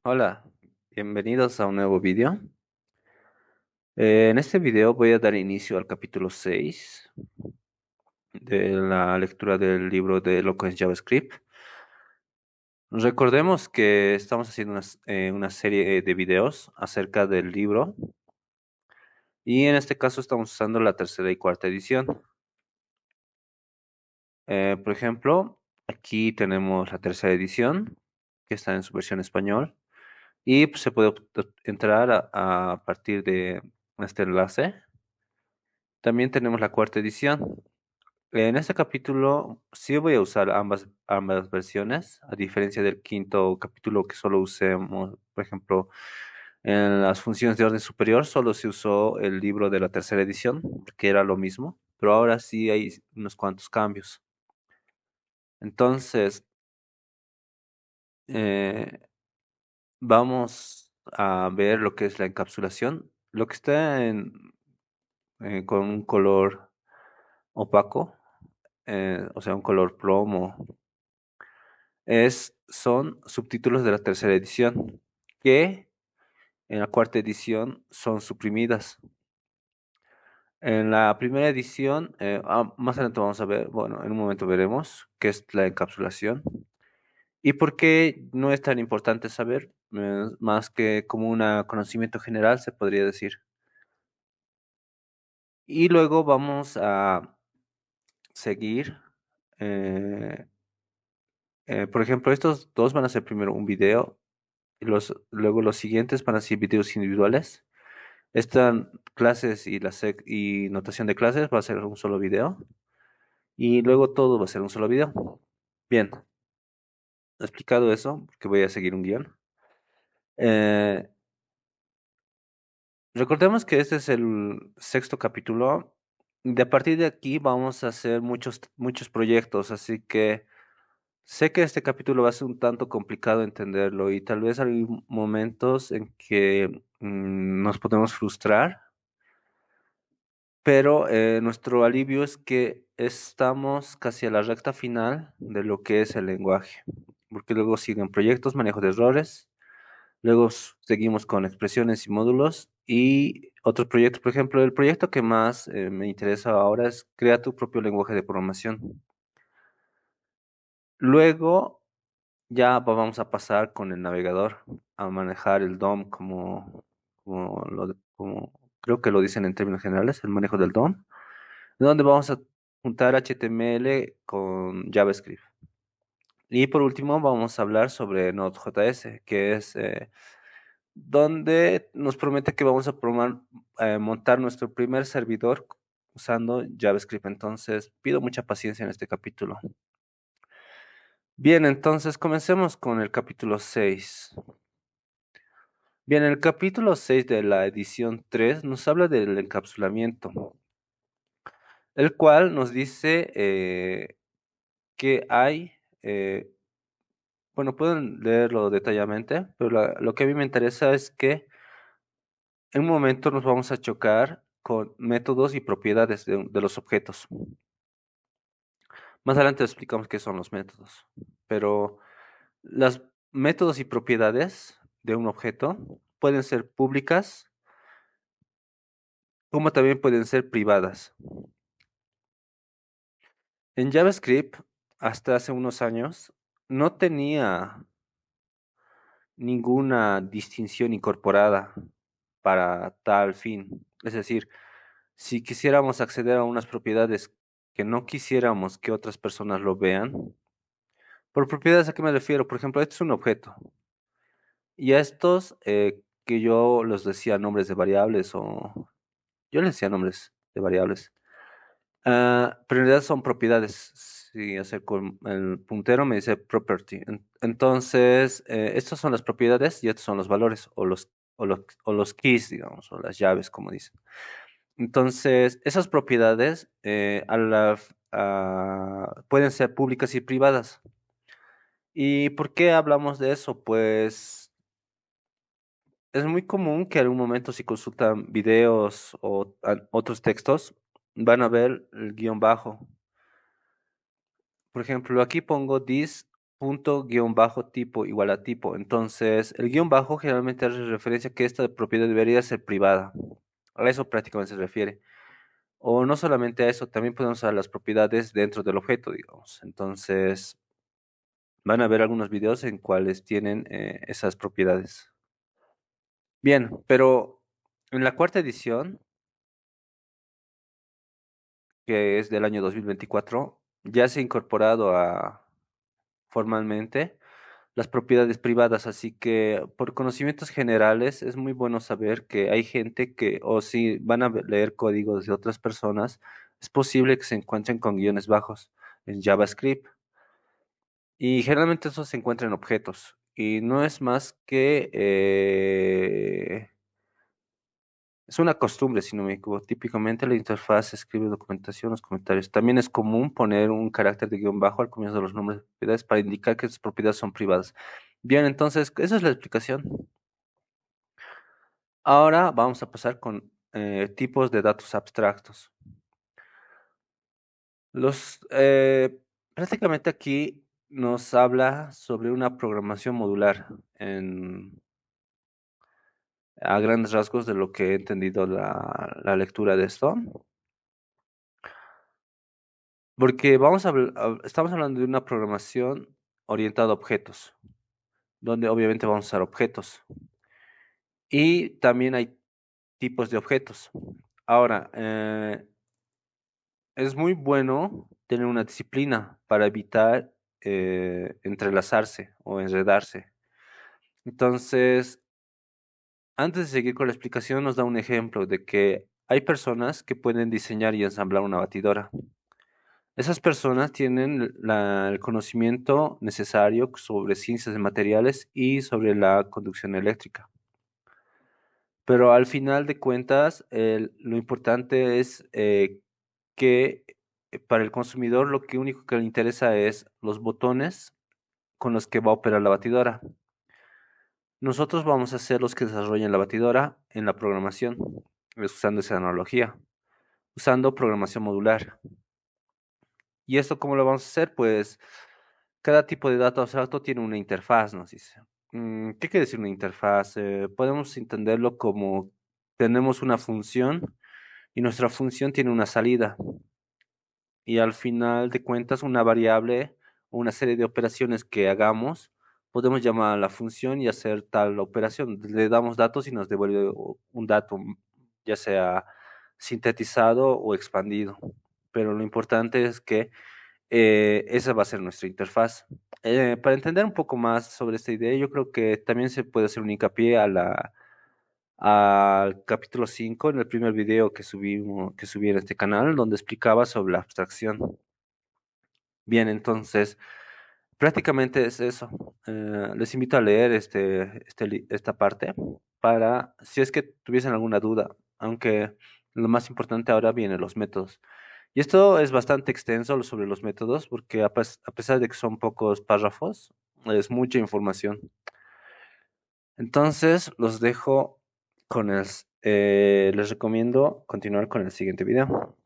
Hola, bienvenidos a un nuevo vídeo. En este video voy a dar inicio al capítulo 6 de la lectura del libro de lo que es JavaScript. Recordemos que estamos haciendo una serie de videos acerca del libro y en este caso estamos usando la tercera y cuarta edición. Por ejemplo, aquí tenemos la tercera edición que está en su versión español y pues, se puede entrar a partir de este enlace. También tenemos la cuarta edición. En este capítulo sí voy a usar ambas versiones, a diferencia del quinto capítulo que solo usemos, por ejemplo, en las funciones de orden superior solo se usó el libro de la tercera edición, que era lo mismo, pero ahora sí hay unos cuantos cambios. Entonces, eh, vamos a ver lo que es la encapsulación. Lo que está con un color opaco, o sea, un color plomo son subtítulos de la tercera edición, que en la cuarta edición son suprimidas. En la primera edición, más adelante vamos a ver, bueno, en un momento veremos qué es la encapsulación y por qué no es tan importante saber, más que como un conocimiento general se podría decir. Y luego vamos a seguir, eh, por ejemplo, estos dos van a ser primero un video y luego los siguientes van a ser videos individuales. Estas clases y notación de clases va a ser un solo video y luego todo va a ser un solo video. Bien, explicado eso, porque voy a seguir un guión. eh, recordemos que este es el sexto capítulo. De a partir de aquí vamos a hacer muchos proyectos, así que sé que este capítulo va a ser un tanto complicado entenderlo y tal vez hay momentos en que nos podemos frustrar. Pero nuestro alivio es que estamos casi a la recta final de lo que es el lenguaje, porque luego siguen proyectos, manejo de errores, luego seguimos con expresiones y módulos y otros proyectos. Por ejemplo, el proyecto que más me interesa ahora es crea tu propio lenguaje de programación. Luego ya vamos a pasar con el navegador a manejar el DOM como creo que lo dicen en términos generales, el manejo del DOM donde vamos a juntar HTML con JavaScript. Y por último vamos a hablar sobre Node.js, que es donde nos promete que vamos a montar nuestro primer servidor usando JavaScript. Entonces pido mucha paciencia en este capítulo. Bien, entonces comencemos con el capítulo 6. Bien, el capítulo 6 de la edición 3 nos habla del encapsulamiento, el cual nos dice que hay bueno, pueden leerlo detalladamente, pero lo que a mí me interesa es que en un momento nos vamos a chocar con métodos y propiedades de los objetos. Más adelante explicamos qué son los métodos, pero los métodos y propiedades de un objeto pueden ser públicas como también pueden ser privadas. En JavaScript, hasta hace unos años, no tenía ninguna distinción incorporada para tal fin. Es decir, si quisiéramos acceder a unas propiedades que no quisiéramos que otras personas lo vean, por propiedades a qué me refiero, por ejemplo, este es un objeto y a estos que yo los decía nombres de variables o yo les decía nombres de variables, pero en realidad son propiedades. Si acerco el puntero me dice property. Entonces, estas son las propiedades y estos son los valores o los keys, digamos, o las llaves, como dicen. Entonces, esas propiedades pueden ser públicas y privadas. ¿Y por qué hablamos de eso? Pues es muy común que en algún momento si consultan videos o otros textos, van a ver el guión bajo. Por ejemplo, aquí pongo this punto guión bajo tipo igual a tipo. Entonces, el guión bajo generalmente hace referencia a que esta propiedad debería ser privada. A eso prácticamente se refiere. O no solamente a eso, también podemos usar las propiedades dentro del objeto, digamos. Entonces, van a ver algunos videos en cuales tienen esas propiedades. Bien, pero en la cuarta edición, que es del año 2024, ya se ha incorporado formalmente las propiedades privadas, así que por conocimientos generales es muy bueno saber que hay gente que, o si van a leer códigos de otras personas, es posible que se encuentren con guiones bajos en JavaScript y generalmente eso se encuentra en objetos y no es más que es una costumbre, si no me equivoco. Típicamente la interfaz escribe documentación, los comentarios. También es común poner un carácter de guión bajo al comienzo de los nombres de propiedades para indicar que sus propiedades son privadas. Bien, entonces, esa es la explicación. Ahora vamos a pasar con tipos de datos abstractos. Los, prácticamente aquí nos habla sobre una programación modular a grandes rasgos de lo que he entendido la lectura de esto. Porque estamos hablando de una programación orientada a objetos, donde obviamente vamos a usar objetos. Y también hay tipos de objetos. Ahora, es muy bueno tener una disciplina para evitar entrelazarse o enredarse. Entonces, antes de seguir con la explicación, nos da un ejemplo de que hay personas que pueden diseñar y ensamblar una batidora. Esas personas tienen el conocimiento necesario sobre ciencias de materiales y sobre la conducción eléctrica. Pero al final de cuentas, lo importante es que para el consumidor lo que único que le interesa es los botones con los que va a operar la batidora. Nosotros vamos a ser los que desarrollen la batidora en la programación, usando esa analogía, usando programación modular. ¿Y esto cómo lo vamos a hacer? Pues cada tipo de dato abstracto tiene una interfaz, nos dice. ¿Qué quiere decir una interfaz? Podemos entenderlo como tenemos una función y nuestra función tiene una salida. Y al final de cuentas, una variable o una serie de operaciones que hagamos, podemos llamar a la función y hacer tal operación. Le damos datos y nos devuelve un dato, ya sea sintetizado o expandido. Pero lo importante es que esa va a ser nuestra interfaz. Para entender un poco más sobre esta idea, yo creo que también se puede hacer un hincapié al capítulo 5 en el primer video que subí en este canal, donde explicaba sobre la abstracción. Bien, entonces, prácticamente es eso. Les invito a leer esta parte para, si es que tuviesen alguna duda, aunque lo más importante ahora viene los métodos. Y esto es bastante extenso sobre los métodos, porque a pesar de que son pocos párrafos, es mucha información. Entonces, los dejo les recomiendo continuar con el siguiente video.